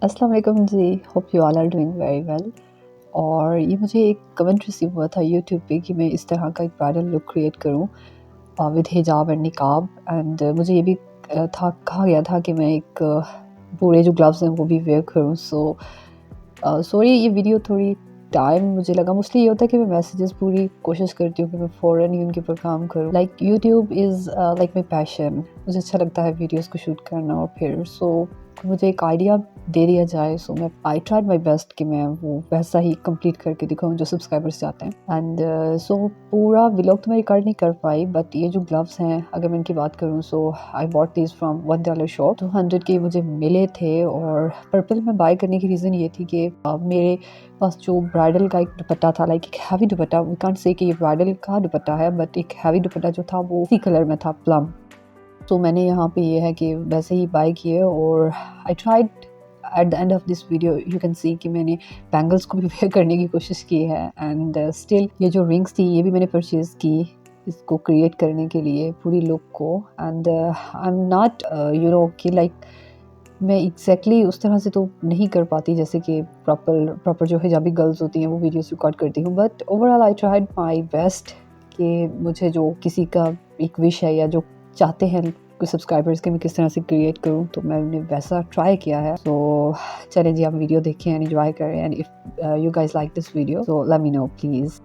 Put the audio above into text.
अस्सलाम वालेकुम जी, hope you all are doing very well. और ये मुझे एक कमेंट रिसीव हुआ था यूट्यूब पे कि मैं इस तरह का एक ब्राइडल लुक क्रिएट करूँ विद हिजाब एंड निकाब। एंड मुझे ये भी कहा गया था कि मैं एक पूरे जो ग्लव्स हैं वो भी वेयर करूँ। सॉरी, ये वीडियो थोड़ी टाइम मुझे लगा। मोस्टली ये होता है कि मैं मैसेजेस पूरी कोशिश करती हूँ कि मैं फ़ौरन ही उनके ऊपर काम करूँ। Like YouTube is like my passion. मुझे अच्छा लगता है वीडियोज़ को शूट करना। और फिर मुझे एक आइडिया दे दिया जाए, मैं आई ट्राइड माई बेस्ट कि मैं वो वैसा ही कंप्लीट करके दिखाऊँ जो सब्सक्राइबर्स चाहते हैं। एंड पूरा व्लॉग तो मैं रिकॉर्ड नहीं कर पाई, बट ये जो ग्लव्स हैं अगर मैं इनकी बात करूँ, I bought these from $1 shop. 200 के मुझे मिले थे। और पर्पल में बाय करने की रीज़न ये थी कि मेरे पास जो ब्राइडल का एक दुपट्टा था, लाइक एक heavy dupatta, we can't say कि ये ब्राइडल का दुपट्टा है, बट एक हैवी दुपट्टा जो था वो इसी कलर में था, प्लम। तो मैंने यहाँ पे ये है कि वैसे ही बाय किए। और I tried at the end of this video you can see कि मैंने बैंगल्स को भी वेयर करने की कोशिश की है। एंड स्टिल ये जो रिंग्स थी ये भी मैंने परचेज़ की इसको क्रिएट करने के लिए, पूरी लुक को। एंड आई एम नॉट कि लाइक मैं एग्जैक्टली उस तरह से तो नहीं कर पाती जैसे कि प्रॉपर जो हिजाबी गर्ल्स होती हैं वो वीडियोस रिकॉर्ड करती हूँ, but overall I tried my best कि मुझे जो किसी का एक विश है या जो चाहते हैं कुछ सब्सक्राइबर्स के मैं किस तरह से क्रिएट करूँ, तो मैंने वैसा ट्राई किया है। चलें जी, आप वीडियो देखें एंड एंजॉय करें। And if you guys like this video, so let me know please.